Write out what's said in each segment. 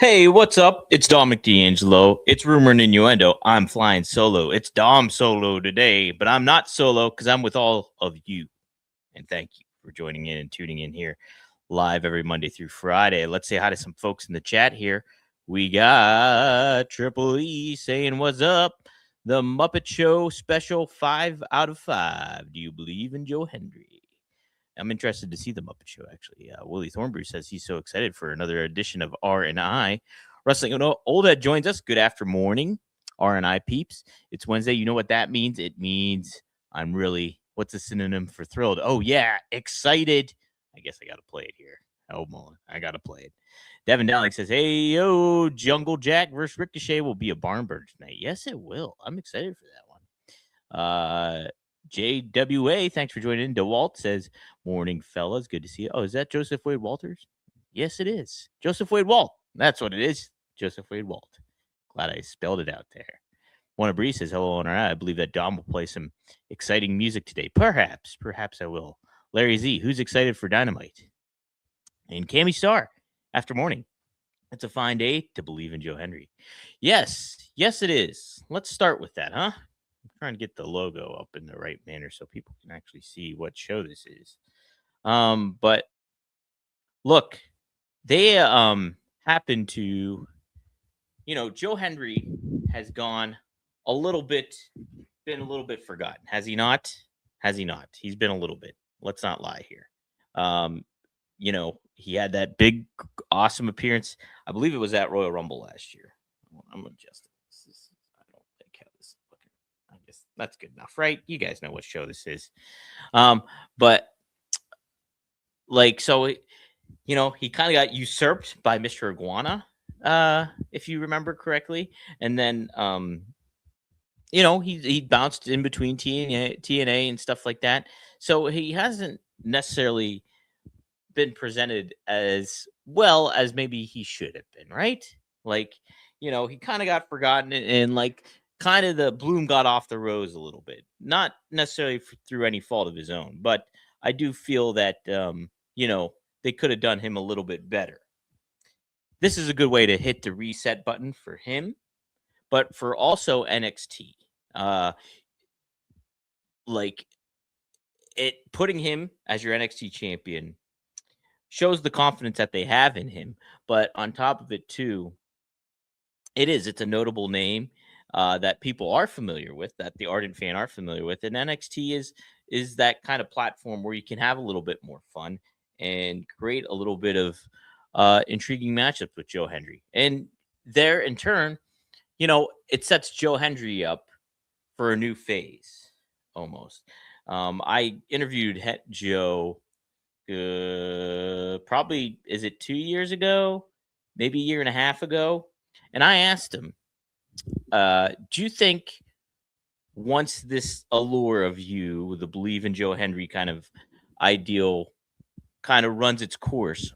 Hey, what's up? It's Dominic D'Angelo. It's Rumor and Innuendo. I'm flying solo. It's Dom solo today, but I'm not solo because I'm with all of you. And thank you for joining in and tuning in here live every Monday through Friday. Let's say hi to some folks in the chat here. We got Triple E saying, "What's up? The Muppet Show special 5 out of 5. Do you believe in Joe Hendry?" I'm interested to see the Muppet Show, actually. Willie Thornbrew says he's so excited for another edition of R&I. Wrestling Old joins us. Good after morning, R&I peeps. It's Wednesday. You know what that means? It means I'm really, what's a synonym for thrilled? Oh, yeah, excited. I guess I got to play it here. Oh, Mullen, I got to play it. Devin Dowling says, "Hey, yo, Jungle Jack versus Ricochet will be a barn burner tonight." Yes, it will. I'm excited for that one. JWA, thanks for joining in. DeWalt says, "Morning, fellas. Good to see you." Oh, is that Joseph Wade Walters? Yes, it is. Joseph Wade Walt. That's what it is. Joseph Wade Walt. Glad I spelled it out there. Wanna Bree says, "Hello, on our I believe that Dom will play some exciting music today. Perhaps I will." Larry Z, who's excited for Dynamite? And Cammy Star, after morning. It's a fine day to believe in Joe Hendry. Yes, it is. Let's start with that, huh? I'm trying to get the logo up in the right manner so people can actually see what show this is. But look, they happen to, Joe Hendry has been a little bit forgotten. Has he not? He's been a little bit. Let's not lie here. He had that big, awesome appearance. I believe it was at Royal Rumble last year. I'm adjusting. I don't think how this is looking. I guess that's good enough, right? You guys know what show this is. But so he kind of got usurped by Mr. Iguana, if you remember correctly, and then he bounced in between TNA and stuff like that. So he hasn't necessarily been presented as well as maybe he should have been, right? He kind of got forgotten and kind of the bloom got off the rose a little bit. Not necessarily through any fault of his own, but I do feel that they could have done him a little bit better. This is a good way to hit the reset button for him, but for also NXT. Putting him as your NXT champion shows the confidence that they have in him. But on top of it, too, it's a notable name that people are familiar with, that the ardent fan are familiar with. And NXT is that kind of platform where you can have a little bit more fun and create a little bit of intriguing matchups with Joe Hendry. And there, in turn, it sets Joe Hendry up for a new phase, almost. I interviewed Joe probably, is it 2 years ago, maybe a year and a half ago, and I asked him, do you think once this allure of the believe in Joe Hendry kind of ideal kind of runs its course,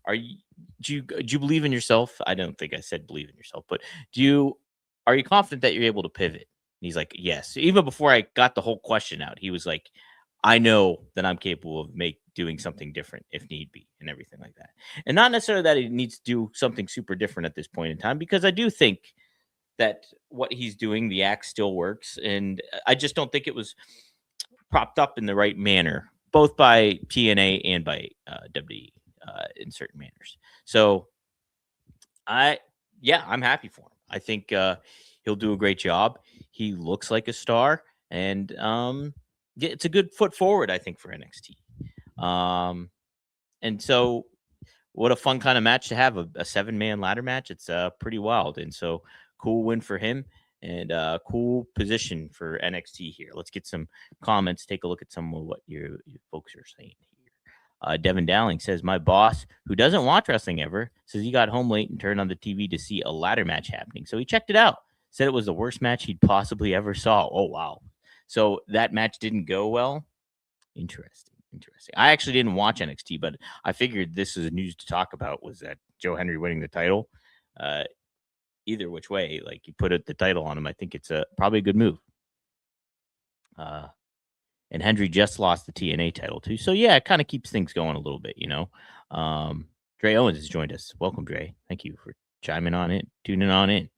do you believe in yourself? I don't think I said believe in yourself, but are you confident that you're able to pivot? And he's like, yes. Even before I got the whole question out, he was like, I know that I'm capable of doing something different if need be and everything like that. And not necessarily that he needs to do something super different at this point in time, because I do think that what he's doing, the act still works. And I just don't think it was propped up in the right manner, both by TNA and by WWE in certain manners. So I'm happy for him. I think he'll do a great job. He looks like a star, and it's a good foot forward, I think, for NXT. And so what a fun kind of match to have, a 7-man ladder match. It's pretty wild. And so cool win for him, and cool position for NXT here. Let's get some comments. Take a look at some of what your folks are saying here. Devin Dowling says, "My boss, who doesn't watch wrestling ever, says he got home late and turned on the TV to see a ladder match happening. So he checked it out. Said it was the worst match he'd possibly ever saw." Oh, wow. So that match didn't go well. Interesting. I actually didn't watch NXT, but I figured this is news to talk about, was that Joe Hendry winning the title. Either which way, you put the title on him, I think it's probably a good move. And Hendry just lost the TNA title too. So yeah, it kind of keeps things going a little bit, Dre Owens has joined us. Welcome, Dre. Thank you for chiming on in, tuning on in.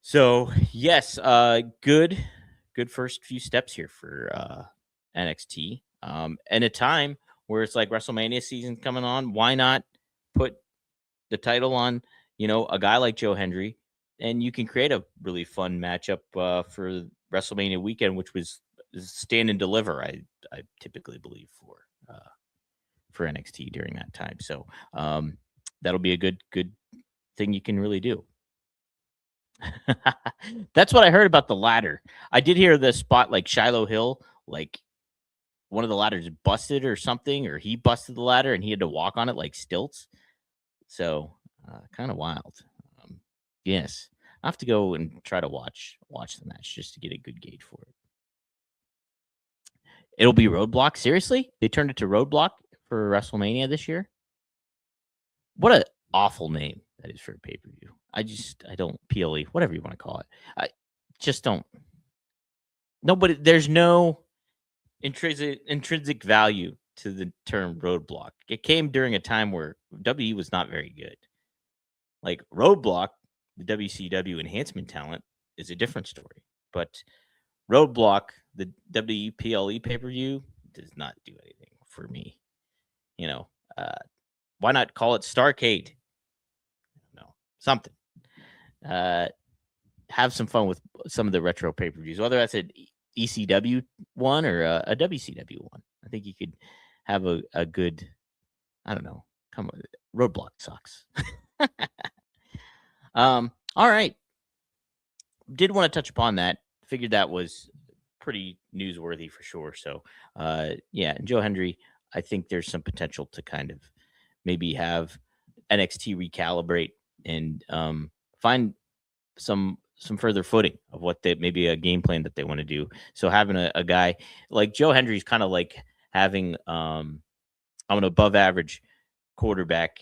So yes, good first few steps here for NXT. And a time where it's like WrestleMania season coming on, why not put the title on, a guy like Joe Hendry, and you can create a really fun matchup for WrestleMania weekend, which was stand and deliver. I typically believe for NXT during that time. So that'll be a good thing you can really do. That's what I heard about the ladder. I did hear the spot like Shiloh Hill, like one of the ladders busted or something, or he busted the ladder and he had to walk on it like stilts. So kind of wild. Yes, I have to go and try to watch the match just to get a good gauge for it. It'll be Roadblock. Seriously, they turned it to Roadblock for WrestleMania this year. What an awful name that is for a pay per view. I don't PLE, whatever you want to call it. I just don't. Nobody. There's no intrinsic value to the term Roadblock. It came during a time where WWE was not very good. Like Roadblock, the WCW enhancement talent is a different story. But Roadblock, the WPLE pay per view, does not do anything for me. Why not call it Starcade? No, something. Have some fun with some of the retro pay per views, whether that's an ECW one or a WCW one. I think you could have a good, I don't know. Come on, Roadblock sucks. All right. Did want to touch upon that. Figured that was pretty newsworthy for sure. So, yeah, Joe Hendry, I think there's some potential to kind of maybe have NXT recalibrate and find some further footing of what they maybe a game plan that they want to do. So having a guy like Joe Hendry's kind of like having an above average quarterback.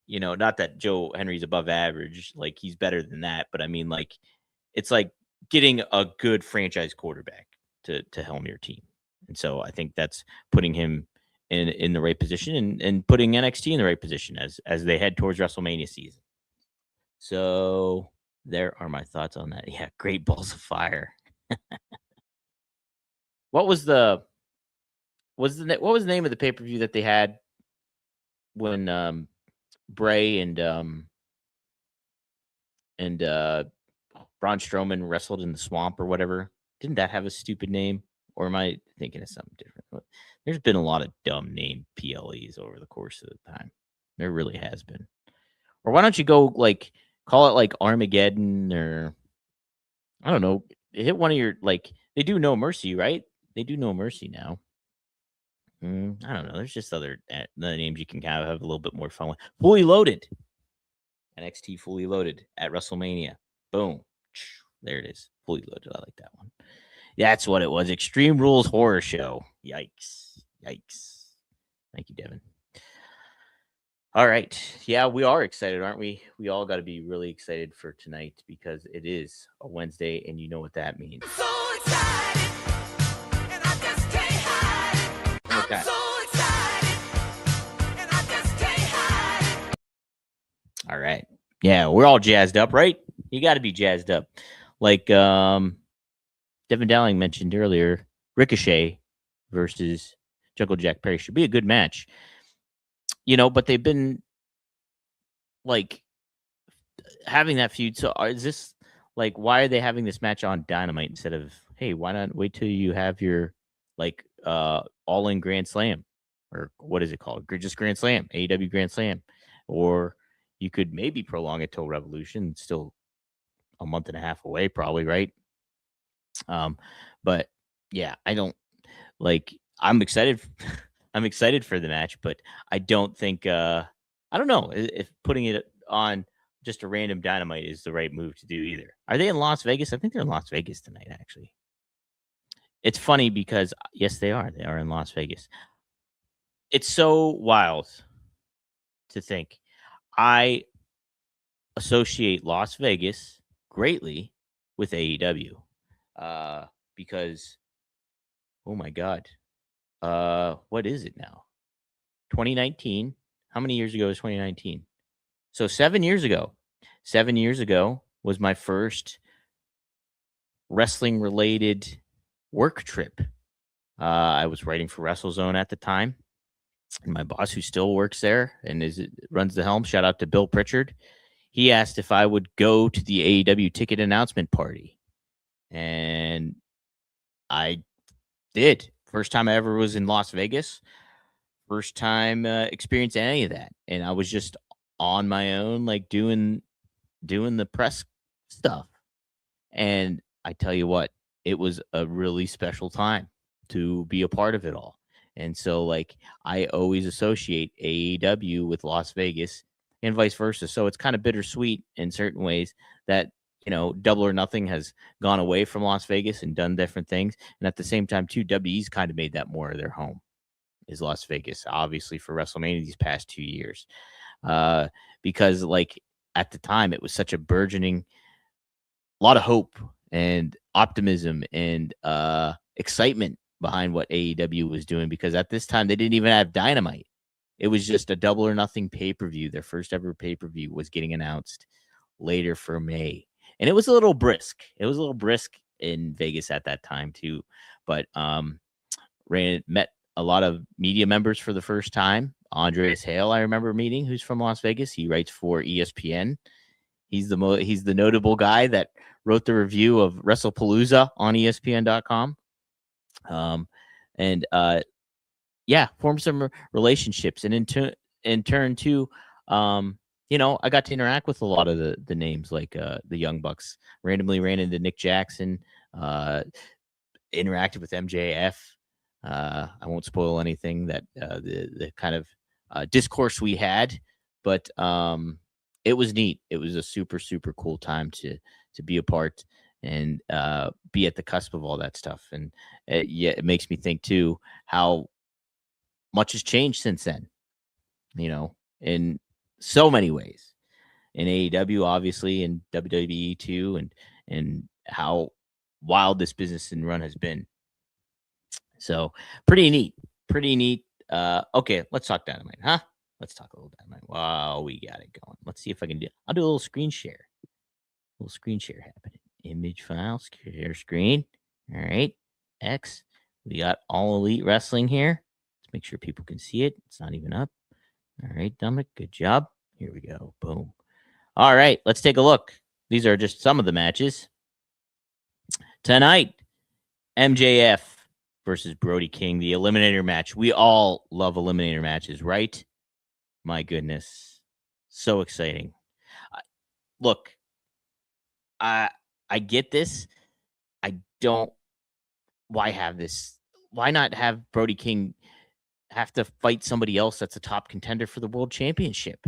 Not that Joe Henry's above average, like he's better than that, but I mean, like it's like getting a good franchise quarterback to helm your team. And so I think that's putting him in the right position and putting NXT in the right position as they head towards WrestleMania season. So there are my thoughts on that. Yeah, great balls of fire. What was the what was the name of the pay-per-view that they had when Bray and Braun Strowman wrestled in the swamp or whatever? Didn't that have a stupid name? Or am I thinking of something different? There's been a lot of dumb name PLEs over the course of the time. There really has been. Or why don't you go like call it like Armageddon or I don't know. Hit one of your like they do No Mercy, right? They do No Mercy now. I don't know. There's just other names you can kind of have a little bit more fun with. Fully Loaded. NXT Fully Loaded at WrestleMania. Boom. There it is. Fully Loaded. I like that one. That's what it was. Extreme Rules Horror Show. Yikes. Yikes. Thank you, Devin. All right. Yeah, we are excited, aren't we? We all got to be really excited for tonight because it is a Wednesday and you know what that means. I'm so excited, and I just can't hide it. Okay. I'm so excited, and I just can't hide it. All right. Yeah, we're all jazzed up, right? You got to be jazzed up. Like Devin Dowling mentioned earlier, Ricochet versus Jungle Jack Perry should be a good match. But they've been like having that feud. So is this like why are they having this match on Dynamite instead of hey, why not wait till you have your like all in Grand Slam or what is it called? Just Grand Slam, AEW Grand Slam. Or you could maybe prolong it till Revolution, still a month and a half away, probably, right? But yeah, I don't like I'm excited. I'm excited for the match, but I don't think I don't know if putting it on just a random Dynamite is the right move to do either. Are they in Las Vegas? I think they're in Las Vegas tonight, actually. It's funny because yes, they are. They are in Las Vegas. It's so wild to think. I associate Las Vegas greatly with AEW. Because oh my god. What is it now? 2019. How many years ago was 2019? So 7 years ago was my first wrestling related work trip. I was writing for WrestleZone at the time, and my boss, who still works there and runs the helm, shout out to Bill Pritchard. He asked if I would go to the AEW ticket announcement party, and I did. First time I ever was in Las Vegas. First time experienced any of that, and I was just on my own, like doing the press stuff. And I tell you what, it was a really special time to be a part of it all. And so, like, I always associate AEW with Las Vegas and vice versa. So it's kind of bittersweet in certain ways that, Double or Nothing has gone away from Las Vegas and done different things. And at the same time, too, WWE's kind of made that more of their home, is Las Vegas, obviously, for WrestleMania these past 2 years. Because, like, at the time, it was such a burgeoning, a lot of hope and optimism and excitement behind what AEW was doing, because at this time they didn't even have Dynamite. It was just a Double or Nothing pay-per-view. Their first ever pay-per-view was getting announced later for May. And it was a little brisk. It was a little brisk in Vegas at that time too. But met a lot of media members for the first time. Andreas Hale, I remember meeting, who's from Las Vegas. He writes for ESPN. He's the notable guy that wrote the review of WrestlePalooza on ESPN.com. Formed some relationships, and in turn too, I got to interact with a lot of the names, like the Young Bucks. Randomly ran into Nick Jackson, interacted with MJF. I won't spoil anything that the kind of discourse we had, but it was neat. It was a super, super cool time to be a part and be at the cusp of all that stuff. And it makes me think too how much has changed since then, in so many ways. In AEW, obviously, and WWE too, and how wild this business and run has been. So pretty neat. Okay, let's talk Dynamite, huh? Let's talk a little Dynamite. Wow, we got it going. Let's see if I can do. I'll do a little screen share. A little screen share happening. Image file, share screen. All right. X. We got All Elite Wrestling here. Let's make sure people can see it. It's not even up. All right, Dominic. Good job. Here we go. Boom. All right. Let's take a look. These are just some of the matches. Tonight, MJF versus Brody King, the Eliminator match. We all love Eliminator matches, right? My goodness. So exciting. Look, I get this. I don't. Why have this? Why not have Brody King have to fight somebody else that's a top contender for the world championship?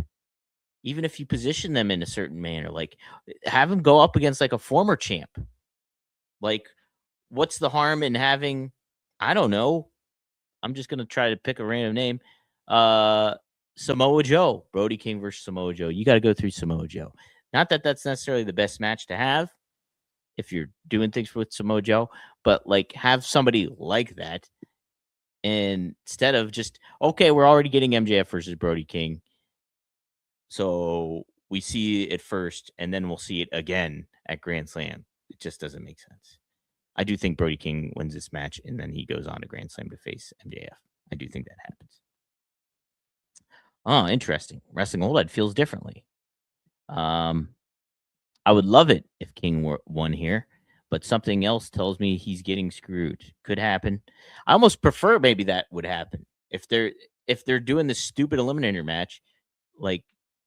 Even if you position them in a certain manner, like have him go up against like a former champ. Like, what's the harm in having, I don't know, I'm just going to try to pick a random name. Samoa Joe, Brody King versus Samoa Joe. You got to go through Samoa Joe. Not that that's necessarily the best match to have if you're doing things with Samoa Joe, but like have somebody like that instead of just, okay, we're already getting MJF versus Brody King. So we see it first and then we'll see it again at Grand Slam. It just doesn't make sense. I do think Brody King wins this match and then he goes on to Grand Slam to face MJF. I do think that happens. Oh, interesting. Wrestling OLED feels differently. I would love it if King won here, but something else tells me he's getting screwed. Could happen. I almost prefer maybe that would happen. If they're doing this stupid eliminator match, like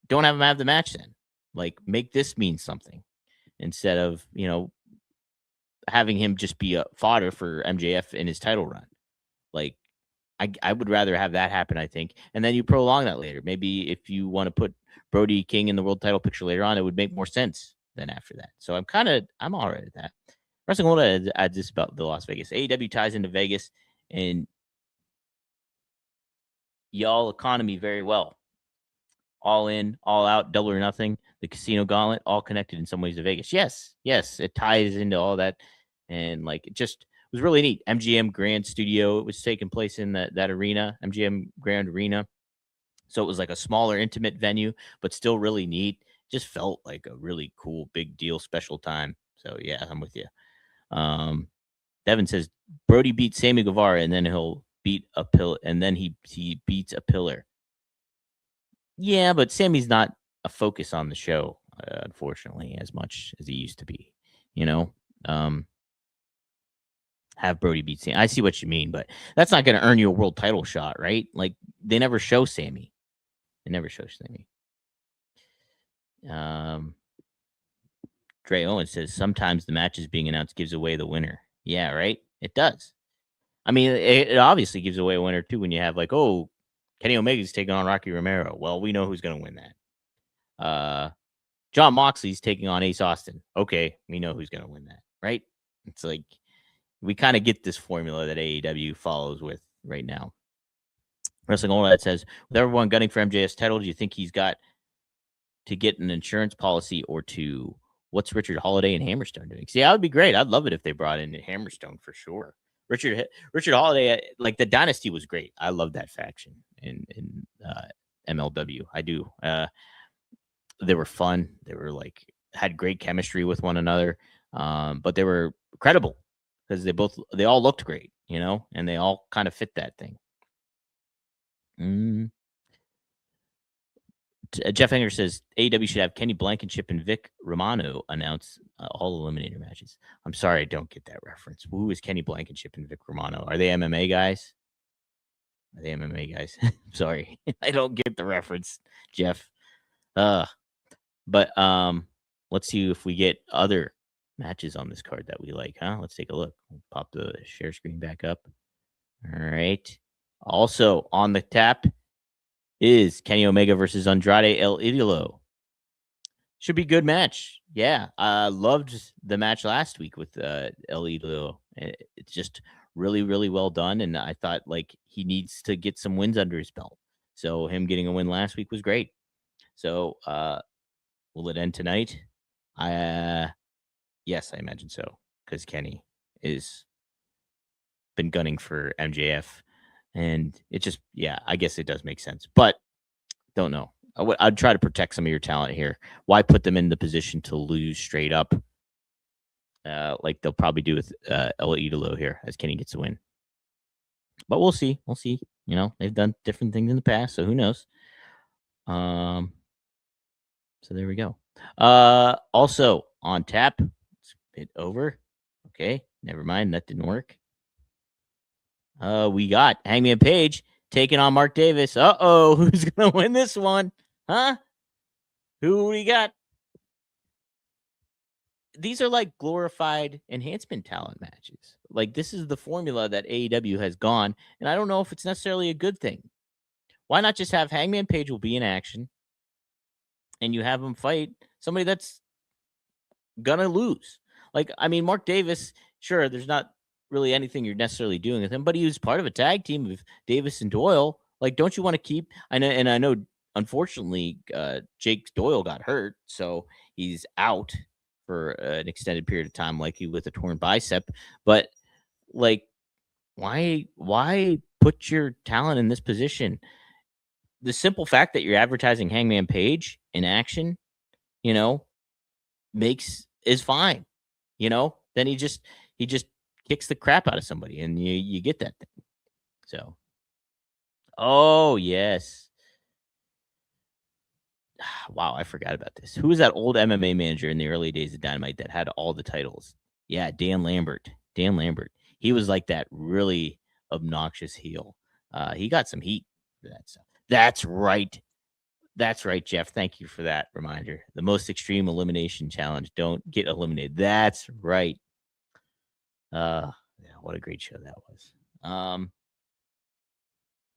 don't have him have the match then. Like make this mean something instead of, having him just be a fodder for MJF in his title run. Like I would rather have that happen, I think. And then you prolong that later. Maybe if you want to put Brody King in the world title picture later on, it would make more sense than after that. So I'm all right at that. Wrestling World adds this about the Las Vegas. AEW ties into Vegas and y'all economy very well. All in, all out, Double or Nothing, the Casino Gauntlet, all connected in some ways to Vegas. Yes, it ties into all that. And like it just was really neat. MGM Grand Studio, it was taking place in that arena, MGM Grand Arena. So it was like a smaller, intimate venue, but still really neat. Just felt like a really cool, big deal, special time. So yeah, I'm with you. Devin says Brody beats Sammy Guevara, and then he'll beat a pill, and then he beats a pillar. Yeah, but Sammy's not a focus on the show, unfortunately, as much as he used to be. You know, um, have Brody beat Sammy. I see what you mean, but that's not going to earn you a world title shot, right? Like they never show Sammy. They never show Sammy. Um, Dre Owen says sometimes the matches being announced gives away the winner. Yeah, right. It does. I mean, it obviously gives away a winner too when you have like, oh, Kenny Omega's taking on Rocky Romero. Well, we know who's going to win that. John Moxley's taking on Ace Austin. Okay, we know who's going to win that, right? It's like we kind of get this formula that AEW follows with right now. Wrestling All That says, with everyone gunning for MJF's title, do you think he's got to get an insurance policy or two? What's Richard Holiday and Hammerstone doing? See, that would be great. I'd love it if they brought in Hammerstone for sure. Richard Holiday, like the Dynasty was great. I love that faction in MLW. I do. They were fun. They were like had great chemistry with one another, but they were credible because they all looked great, and they all kind of fit that thing. Jeff Enger says AEW should have Kenny Blankenship and Vic Romano announce all eliminator matches. I'm sorry, I don't get that reference. Who is Kenny Blankenship and Vic Romano? Are they MMA guys? Are they MMA guys? Sorry, I don't get the reference, Jeff. But let's see if we get other matches on this card that we like, huh? Let's take a look. We'll pop the share screen back up. All right. Also on the tap is Kenny Omega versus Andrade El Idolo. Should be a good match. Yeah, I loved the match last week with El Idolo. It's just really, really well done, and I thought like he needs to get some wins under his belt. So him getting a win last week was great. So will it end tonight? Yes, I imagine so, because Kenny is been gunning for MJF, and it just I guess it does make sense, but don't know. I'd try to protect some of your talent here. Why put them in the position to lose straight up? Like they'll probably do with El Idolo here as Kenny gets a win. But we'll see. We'll see. They've done different things in the past, so who knows? So there we go. Also on tap, let's hit over. Okay, never mind. That didn't work. We got Hangman Page taking on Mark Davis. Uh-oh, who's going to win this one? Huh? Who we got? These are like glorified enhancement talent matches. Like this is the formula that AEW has gone, and I don't know if it's necessarily a good thing. Why not just have Hangman Page will be in action, and you have him fight somebody that's gonna lose? Like, I mean, Mark Davis, sure, there's not really anything you're necessarily doing with him, but he was part of a tag team of Davis and Doyle. Like, don't you want to keep? I know, unfortunately, Jake Doyle got hurt, so he's out for an extended period of time, likely with a torn bicep. But like, why put your talent in this position? The simple fact that you're advertising Hangman Page in action, is fine. Then he just kicks the crap out of somebody, and you get that thing. So, oh yes. Wow, I forgot about this. Who was that old MMA manager in the early days of Dynamite that had all the titles? Yeah, Dan Lambert. Dan Lambert. He was like that really obnoxious heel. He got some heat for that stuff. That's right. That's right, Jeff. Thank you for that reminder. The most extreme elimination challenge. Don't get eliminated. That's right. Yeah, what a great show that was.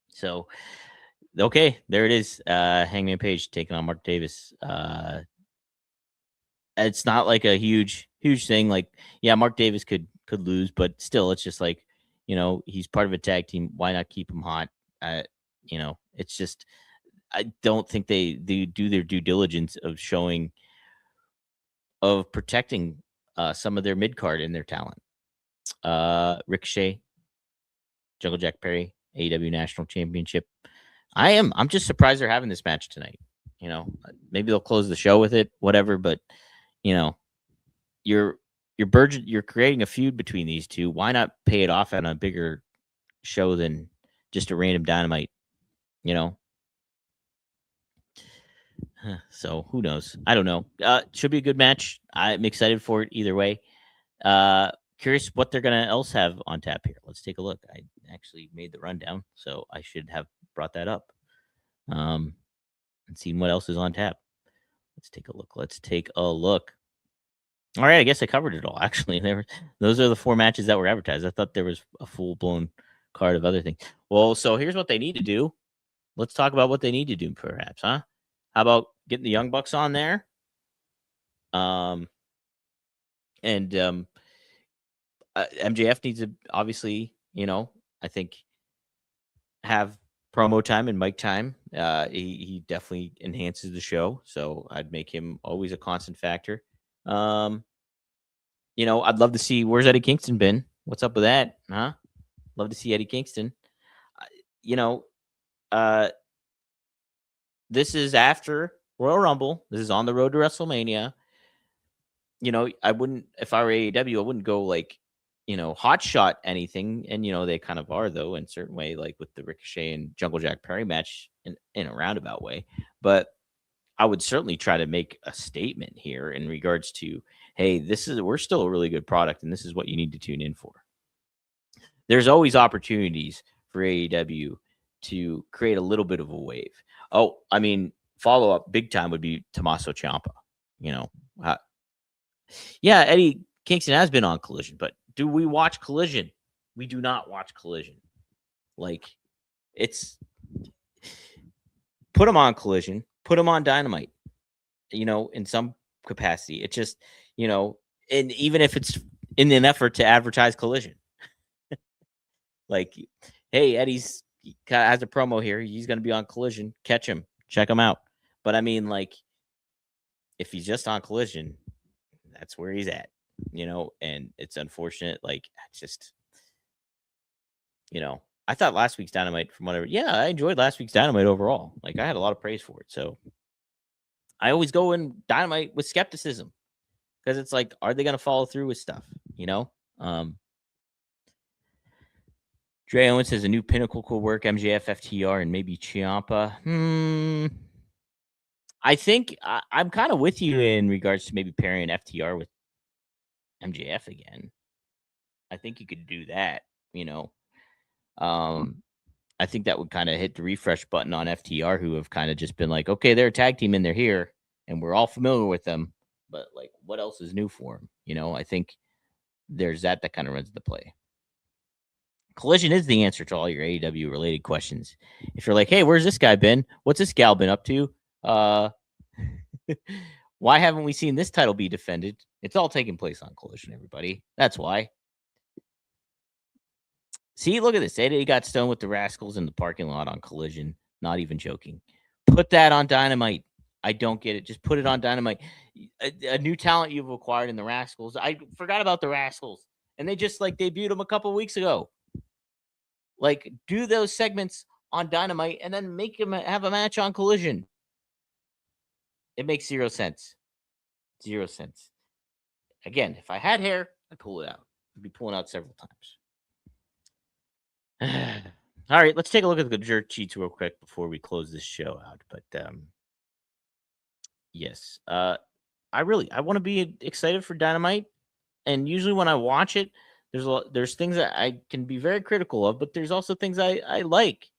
So okay, there it is. Hangman Page taking on Mark Davis. It's not like a huge thing. Like, yeah, Mark Davis could lose, but still, it's just like, he's part of a tag team. Why not keep him hot? It's just, I don't think they do their due diligence of protecting some of their mid card and their talent. Ricochet, Jungle Jack Perry, AEW National Championship. I'm just surprised they're having this match tonight. You know, maybe they'll close the show with it, whatever. But you know, you're you're creating a feud between these two. Why not pay it off on a bigger show than just a random Dynamite? You know. So who knows? I don't know. Should be a good match. I'm excited for it either way. Curious what they're gonna else have on tap here. Let's take a look. I actually made the rundown, so I should have brought that up. And seen what else is on tap. Let's take a look. Let's take a look. All right, I guess I covered it all. Actually, those are the 4 matches that were advertised. I thought there was a full blown card of other things. Well, so here's what they need to do. Let's talk about what they need to do, perhaps, huh? How about getting the Young Bucks on there? MJF needs to obviously, I think have promo time and mic time. He definitely enhances the show, so I'd make him always a constant factor. I'd love to see where's Eddie Kingston been. What's up with that, huh? Love to see Eddie Kingston. This is after Royal Rumble. This is on the road to WrestleMania. I wouldn't, if I were AEW, I wouldn't go like, hot shot anything. And, they kind of are, though, in a certain way, like with the Ricochet and Jungle Jack Perry match in a roundabout way. But I would certainly try to make a statement here in regards to, hey, we're still a really good product, and this is what you need to tune in for. There's always opportunities for AEW to create a little bit of a wave. Oh, I mean, follow up big time would be Tommaso Ciampa. Yeah, Eddie Kingston has been on Collision, but do we watch Collision? We do not watch Collision. Like, it's put him on Collision, put him on Dynamite, in some capacity. It just, and even if it's in an effort to advertise Collision, like, hey, Eddie's has a promo here. He's going to be on Collision. Catch him. Check him out. But I mean, like, if he's just on Collision, that's where he's at, and it's unfortunate. Like, just, I thought last week's Dynamite, from whatever. Yeah, I enjoyed last week's Dynamite overall. Like, I had a lot of praise for it. So I always go in Dynamite with skepticism because it's like, are they going to follow through with stuff? Dre Owens says a new Pinnacle could work, MJF, FTR, and maybe Ciampa. I think I'm kind of with you in regards to maybe pairing FTR with MJF again. I think you could do that, I think that would kind of hit the refresh button on FTR, who have kind of just been like, okay, they're a tag team and they're here and we're all familiar with them, but like, what else is new for them? I think there's that kind of runs the play. Collision is the answer to all your AEW related questions. If you're like, hey, where's this guy been? What's this gal been up to? Why haven't we seen this title be defended? It's all taking place on Collision, everybody. That's why. See, look at this. Eddie got stoned with the Rascals in the parking lot on Collision. Not even joking. Put that on Dynamite. I don't get it. Just put it on Dynamite. A new talent you've acquired in the Rascals. I forgot about the Rascals. And they just debuted them a couple of weeks ago. Like, do those segments on Dynamite and then make them have a match on Collision. It makes 0 sense. 0 sense. Again, if I had hair, I'd pull it out. I'd be pulling out several times. All right, let's take a look at the jerk cheats real quick before we close this show out. But yes, I want to be excited for Dynamite. And usually when I watch it, there's things that I can be very critical of, but there's also things I like.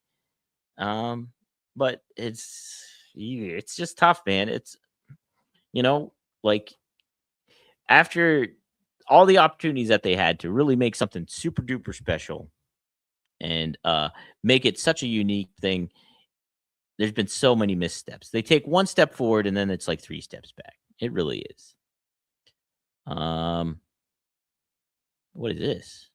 But it's just tough, man. It's, after all the opportunities that they had to really make something super duper special and make it such a unique thing, there's been so many missteps. They take one step forward and then it's like 3 steps back. It really is. What is this?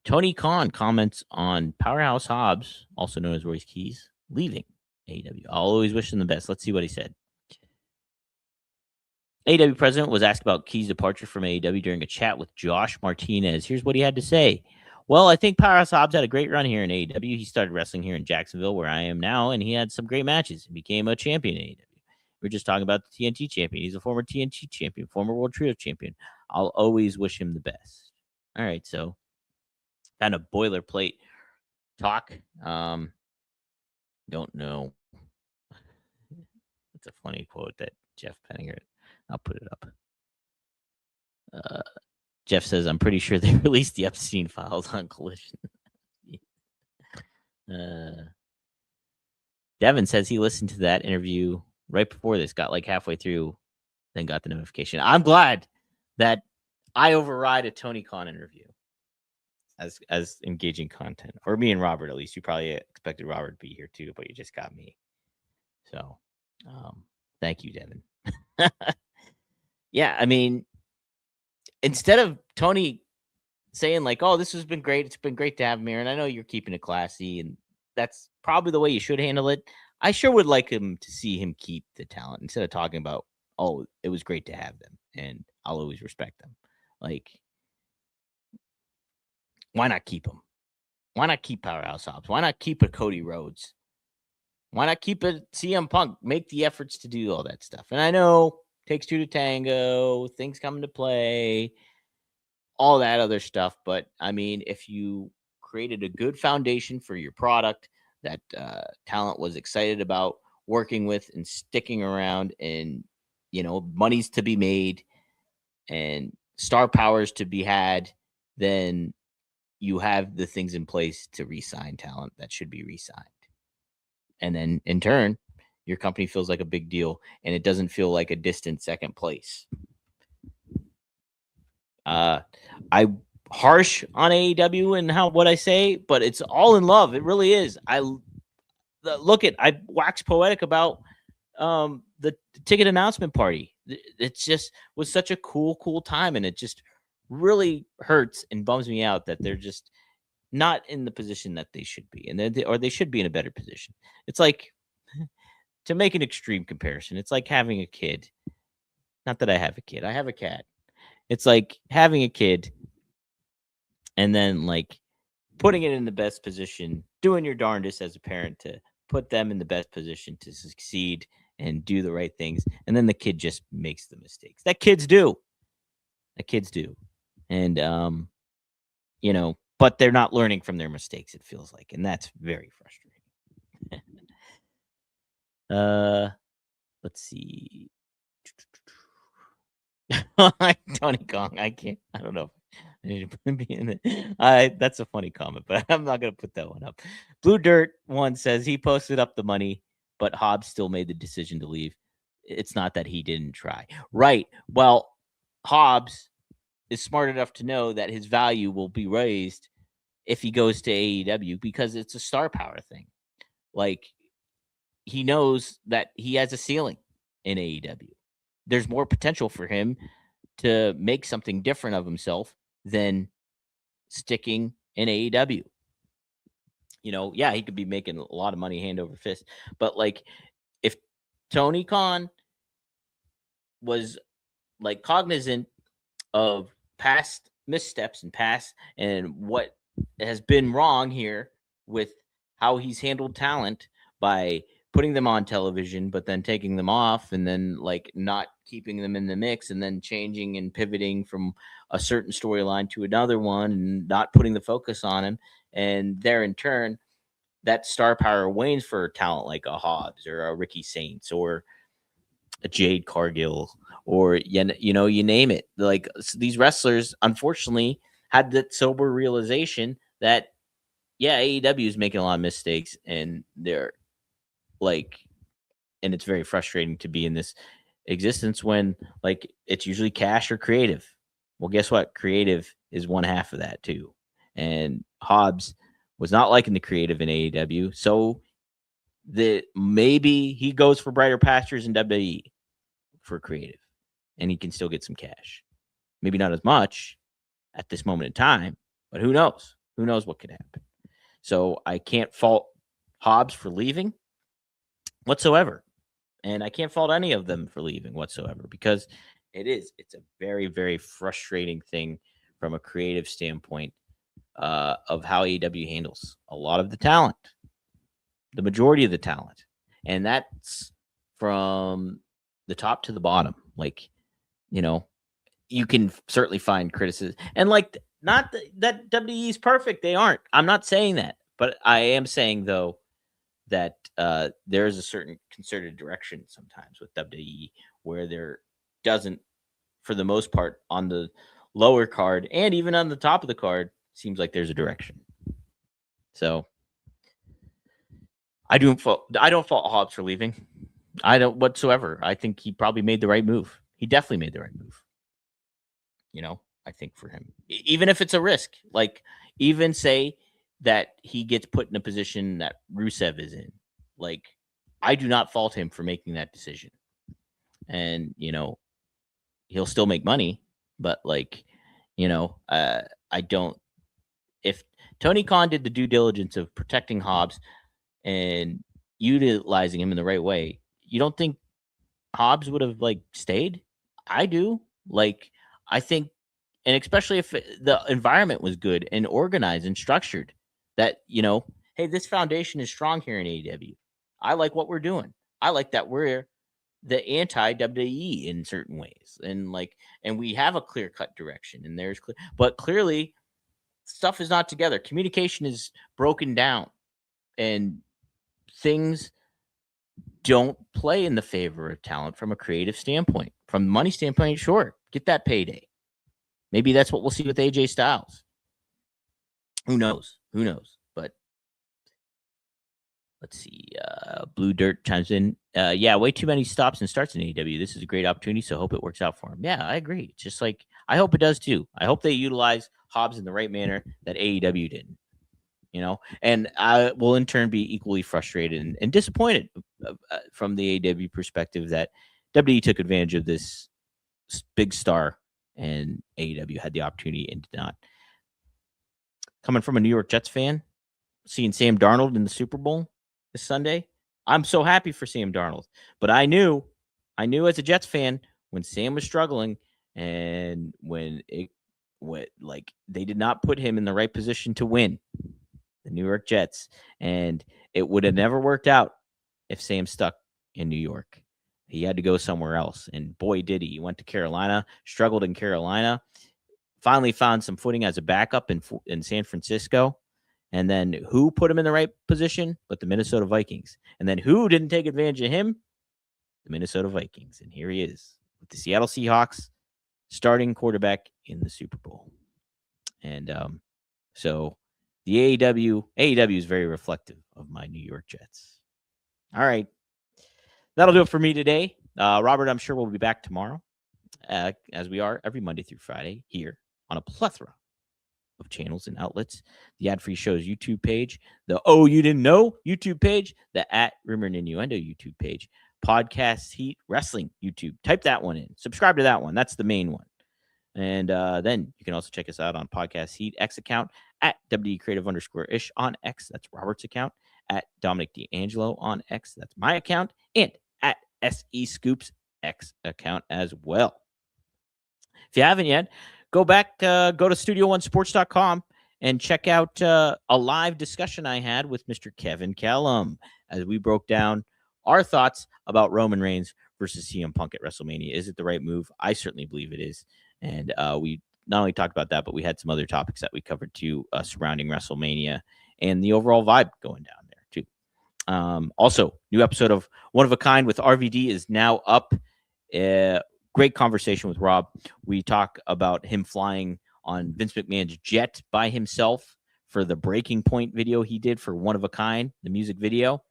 Tony Khan comments on Powerhouse Hobbs, also known as Royce Keys, leaving AEW. I'll always wish him the best. Let's see what he said. AEW president was asked about Keys' departure from AEW during a chat with Josh Martinez. Here's what he had to say. Well, I think Powerhouse Hobbs had a great run here in AEW. He started wrestling here in Jacksonville, where I am now, and he had some great matches. He became a champion in AEW. We're just talking about the TNT champion. He's a former TNT champion, former World Trio champion. I'll always wish him the best. All right, so kind of boilerplate talk. Don't know. It's a funny quote that Jeff Penninger. I'll put it up. Jeff says, "I'm pretty sure they released the Epstein files on Collision." Devin says he listened to that interview right before this, got like halfway through, then got the notification. I'm glad that I override a Tony Khan interview as engaging content, or me and Robert. At least you probably expected Robert to be here too, but you just got me. So, thank you, Devin. Yeah, I mean, instead of Tony saying like, "Oh, this has been great. It's been great to have him here," and I know you're keeping it classy, and that's probably the way you should handle it. I sure would like him to see him keep the talent instead of talking about, "Oh, it was great to have them, and I'll always respect them." Like, why not keep them? Why not keep Powerhouse Hobbs? Why not keep a Cody Rhodes? Why not keep a CM Punk? Make the efforts to do all that stuff. And I know takes two to tango, things come into play, all that other stuff. But I mean, if you created a good foundation for your product that talent was excited about working with and sticking around, and money's to be made and star powers to be had, then you have the things in place to re-sign talent that should be re-signed. And then in turn, your company feels like a big deal and it doesn't feel like a distant second place. I harsh on AEW and what I say, but it's all in love. It really is. I wax poetic about the ticket announcement party. It just was such a cool time, and it just really hurts and bums me out that they're just not in the position that they should be, and they should be in a better position. It's like, to make an extreme comparison, it's like having a kid. Not that I have a kid, I have a cat. It's like having a kid and then like putting it in the best position, doing your darndest as a parent to put them in the best position to succeed and do the right things. And then the kid just makes the mistakes that kids do. And, but they're not learning from their mistakes, it feels like. And that's very frustrating. Let's see. Tony Kong. I don't know. That's a funny comment, but I'm not gonna put that one up. Blue Dirt one says he posted up the money, but Hobbs still made the decision to leave. It's not that he didn't try. Right. Well, Hobbs is smart enough to know that his value will be raised if he goes to AEW because it's a star power thing. Like, he knows that he has a ceiling in AEW. There's more potential for him to make something different of himself than sticking in AEW. Yeah, he could be making a lot of money hand over fist, but like, if Tony Khan was like cognizant of past missteps and what has been wrong here with how he's handled talent by putting them on television, but then taking them off and then like not keeping them in the mix and then changing and pivoting from a certain storyline to another one and not putting the focus on him. And there in turn, that star power wanes for talent like a Hobbs or a Ricky Saints or a Jade Cargill or, you name it. Like, these wrestlers, unfortunately, had that sober realization that, yeah, AEW is making a lot of mistakes and they're like, and it's very frustrating to be in this existence when like it's usually cash or creative. Well, guess what? Creative is one half of that too. And Hobbs was not liking the creative in AEW. So that maybe he goes for brighter pastures in WWE for creative and he can still get some cash. Maybe not as much at this moment in time, but who knows? Who knows what could happen? So I can't fault Hobbs for leaving whatsoever. And I can't fault any of them for leaving whatsoever because it's a very, very frustrating thing from a creative standpoint of how AEW handles a lot of the talent, the majority of the talent, and that's from the top to the bottom. Like, you can certainly find criticism, and like, not that WWE is perfect. They aren't. I'm not saying that, but I am saying though that there is a certain concerted direction sometimes with WWE where there doesn't, for the most part, on the lower card and even on the top of the card, seems like there's a direction. So I don't fault Hobbs for leaving. I don't whatsoever. I think he probably made the right move. He definitely made the right move. I think for him, even if it's a risk, like even say that he gets put in a position that Rusev is in, like I do not fault him for making that decision. And, he'll still make money, but like, I don't, if Tony Khan did the due diligence of protecting Hobbs and utilizing him in the right way, you don't think Hobbs would have like stayed? I do. Like, I think, and especially if the environment was good and organized and structured, that, hey, this foundation is strong here in AEW. I like what we're doing. I like that we're the anti WWE in certain ways, and we have a clear cut direction, and there's clear, but clearly stuff is not together. Communication is broken down, and things don't play in the favor of talent from a creative standpoint. From a money standpoint, sure, get that payday. Maybe that's what we'll see with AJ Styles. Who knows? But let's see. Blue Dirt chimes in. Yeah, way too many stops and starts in AEW. This is a great opportunity, so hope it works out for him. Yeah, I agree. It's just like, I hope it does too. I hope they utilize Hobbs in the right manner that AEW didn't. And I will in turn be equally frustrated and disappointed from the AEW perspective that WWE took advantage of this big star and AEW had the opportunity and did not. Coming from a New York Jets fan, seeing Sam Darnold in the Super Bowl this Sunday, I'm so happy for Sam Darnold. But I knew as a Jets fan when Sam was struggling and when they did not put him in the right position to win, the New York Jets, and it would have never worked out if Sam stuck in New York. He had to go somewhere else, and boy, did he. He went to Carolina, struggled in Carolina, finally found some footing as a backup in San Francisco, and then who put him in the right position but the Minnesota Vikings? And then who didn't take advantage of him? The Minnesota Vikings. And here he is with the Seattle Seahawks, starting quarterback in the Super Bowl. And so the AEW is very reflective of my New York Jets. All right. That'll do it for me today. Robert, I'm sure we'll be back tomorrow, as we are every Monday through Friday here on a plethora of channels and outlets. The Ad Free Show's YouTube page, the Oh You Didn't Know YouTube page, the at Rumor and Innuendo YouTube page, Podcast Heat Wrestling YouTube. Type that one in. Subscribe to that one. That's the main one. And then you can also check us out on Podcast Heat X account at WDCreative_ish on X. That's Robert's account. At Dominic D'Angelo on X. That's my account. And at SE Scoops X account as well. If you haven't yet, go back, go to studio1sports.com and check out a live discussion I had with Mr. Kevin Callum as we broke down our thoughts about Roman Reigns versus CM Punk at WrestleMania. Is it the right move? I certainly believe it is. And we not only talked about that, but we had some other topics that we covered too, surrounding WrestleMania and the overall vibe going down there too. Also, new episode of One of a Kind with RVD is now up. Great conversation with Rob. We talk about him flying on Vince McMahon's jet by himself for the Breaking Point video he did for One of a Kind, the music video.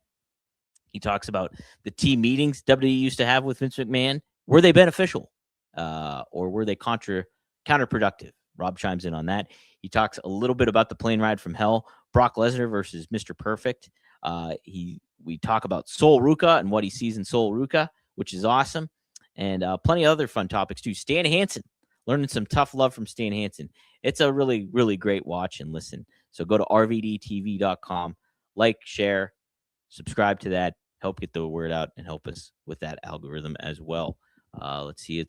He talks about the team meetings WWE used to have with Vince McMahon. Were they beneficial or were they counterproductive? Rob chimes in on that. He talks a little bit about the plane ride from hell, Brock Lesnar versus Mr. Perfect. We talk about Sol Ruka and what he sees in Sol Ruka, which is awesome. And plenty of other fun topics too. Stan Hansen, learning some tough love from Stan Hansen. It's a really, really great watch and listen. So go to rvdtv.com, like, share, subscribe to that, help get the word out, and help us with that algorithm as well. Let's see.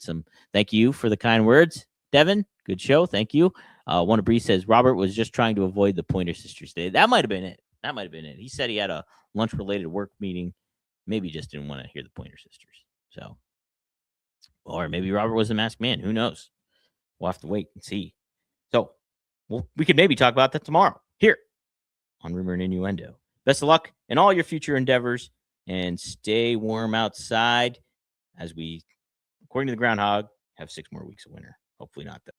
Thank you for the kind words. Devin, good show. Thank you. One of Bree says Robert was just trying to avoid the Pointer Sisters Day. That might have been it. He said he had a lunch-related work meeting. Maybe just didn't want to hear the Pointer Sisters. So, or maybe Robert was the masked man. Who knows? We'll have to wait and see. So, we could maybe talk about that tomorrow here on Rumor and Innuendo. Best of luck in all your future endeavors, and stay warm outside as we, according to the groundhog, have 6 more weeks of winter. Hopefully not that.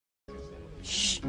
Shh.